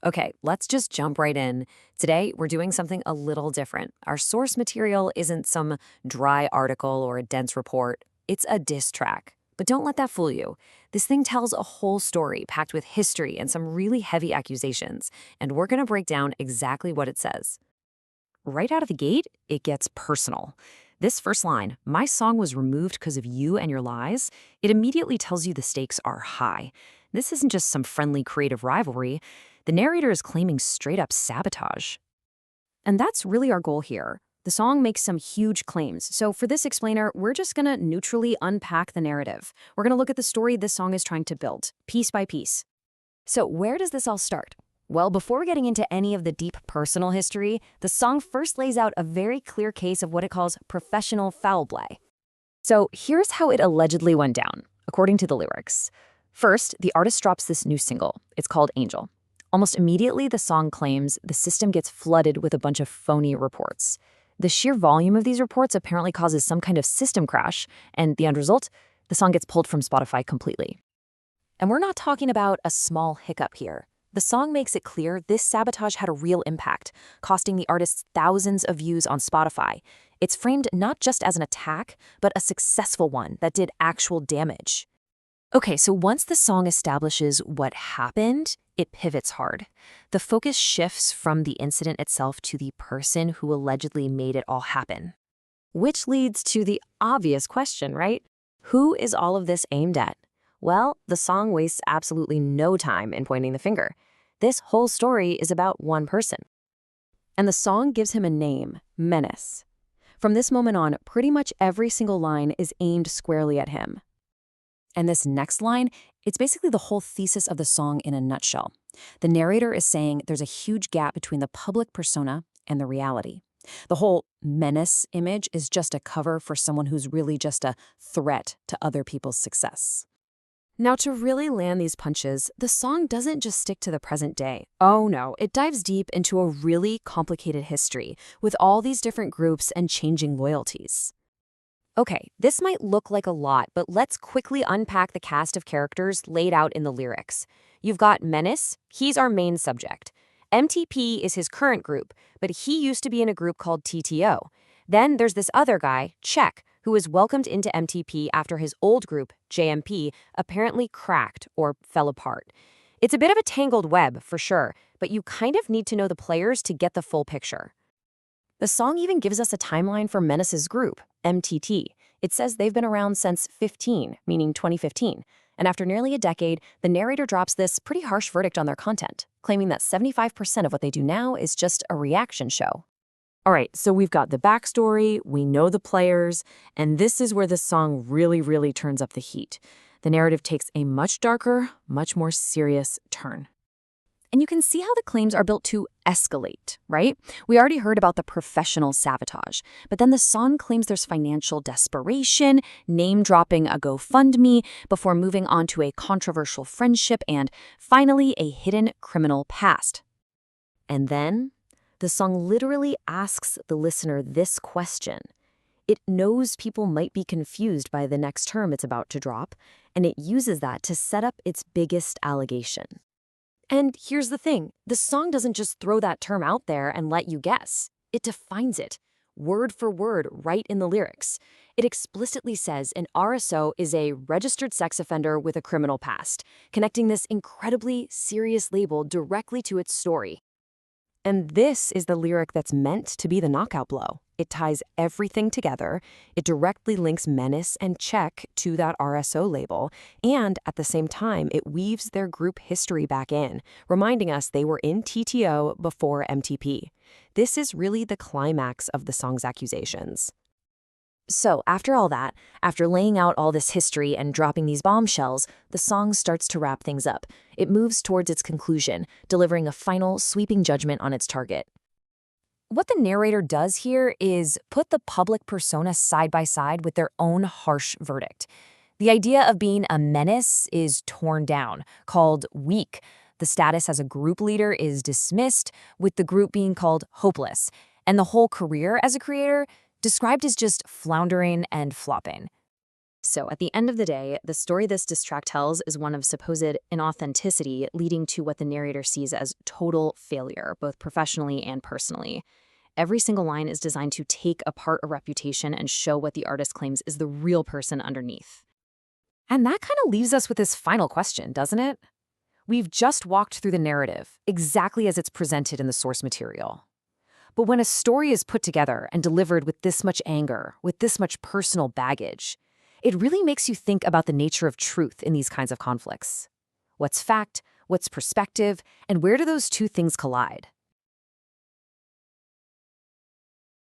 Okay, let's just jump right in. Today, we're doing something a little different. Our source material isn't some dry article or a dense report, it's a diss track. But don't let that fool you. This thing tells a whole story packed with history and some really heavy accusations, and we're going to break down exactly what it says. Right out of the gate, it gets personal. This first line, "My song was removed because of you and your lies," it immediately tells you the stakes are high. This isn't just some friendly creative rivalry. The narrator is claiming straight up sabotage. And that's really our goal here. The song makes some huge claims, so for this explainer, we're just gonna neutrally unpack the narrative. We're gonna look at the story this song is trying to build, piece by piece. So, where does this all start? Well, before getting into any of the deep personal history, the song first lays out a very clear case of what it calls professional foul play. So, here's how it allegedly went down, according to the lyrics. First, the artist drops this new single. It's called Angel. Almost immediately, the song claims the system gets flooded with a bunch of phony reports. The sheer volume of these reports apparently causes some kind of system crash, and the end result? The song gets pulled from Spotify completely. And we're not talking about a small hiccup here. The song makes it clear this sabotage had a real impact, costing the artists thousands of views on Spotify. It's framed not just as an attack, but a successful one that did actual damage. Okay, so once the song establishes what happened, it pivots hard. The focus shifts from the incident itself to the person who allegedly made it all happen. Which leads to the obvious question, right? Who is all of this aimed at? Well, the song wastes absolutely no time in pointing the finger. This whole story is about one person. And the song gives him a name, Menace. From this moment on, pretty much every single line is aimed squarely at him. And this next line, it's basically the whole thesis of the song in a nutshell. The narrator is saying there's a huge gap between the public persona and the reality. The whole menace image is just a cover for someone who's really just a threat to other people's success. Now, to really land these punches, the song doesn't just stick to the present day. Oh no, it dives deep into a really complicated history with all these different groups and changing loyalties. Okay, this might look like a lot, but let's quickly unpack the cast of characters laid out in the lyrics. You've got Menace, he's our main subject. MTP is his current group, but he used to be in a group called TTO. Then there's this other guy, Check, who was welcomed into MTP after his old group, JMP, apparently cracked or fell apart. It's a bit of a tangled web, for sure, but you kind of need to know the players to get the full picture. The song even gives us a timeline for Menace's group, MTT. It says they've been around since 15, meaning 2015. And after nearly a decade, the narrator drops this pretty harsh verdict on their content, claiming that 75% of what they do now is just a reaction show. All right, so we've got the backstory, we know the players, and this is where the song really turns up the heat. The narrative takes a much darker, much more serious turn. And you can see how the claims are built to escalate, right? We already heard about the professional sabotage, but then the song claims there's financial desperation, name-dropping a GoFundMe, before moving on to a controversial friendship, and finally a hidden criminal past. And then the song literally asks the listener this question. It knows people might be confused by the next term it's about to drop, and it uses that to set up its biggest allegation. And here's the thing, the song doesn't just throw that term out there and let you guess. It defines it, word for word, right in the lyrics. It explicitly says an RSO is a registered sex offender with a criminal past, connecting this incredibly serious label directly to its story. And this is the lyric that's meant to be the knockout blow. It ties everything together. It directly links Menace and Check to that RSO label. And at the same time, it weaves their group history back in, reminding us they were in TTO before MTP. This is really the climax of the song's accusations. So after all that, after laying out all this history and dropping these bombshells, the song starts to wrap things up. It moves towards its conclusion, delivering a final, sweeping judgment on its target. What the narrator does here is put the public persona side by side with their own harsh verdict. The idea of being a menace is torn down, called weak. The status as a group leader is dismissed, with the group being called hopeless. And the whole career as a creator described as just floundering and flopping. So, at the end of the day, the story this diss track tells is one of supposed inauthenticity, leading to what the narrator sees as total failure, both professionally and personally. Every single line is designed to take apart a reputation and show what the artist claims is the real person underneath. And that kind of leaves us with this final question, doesn't it? We've just walked through the narrative, exactly as it's presented in the source material. But when a story is put together and delivered with this much anger, with this much personal baggage, it really makes you think about the nature of truth in these kinds of conflicts. What's fact, what's perspective, and where do those two things collide?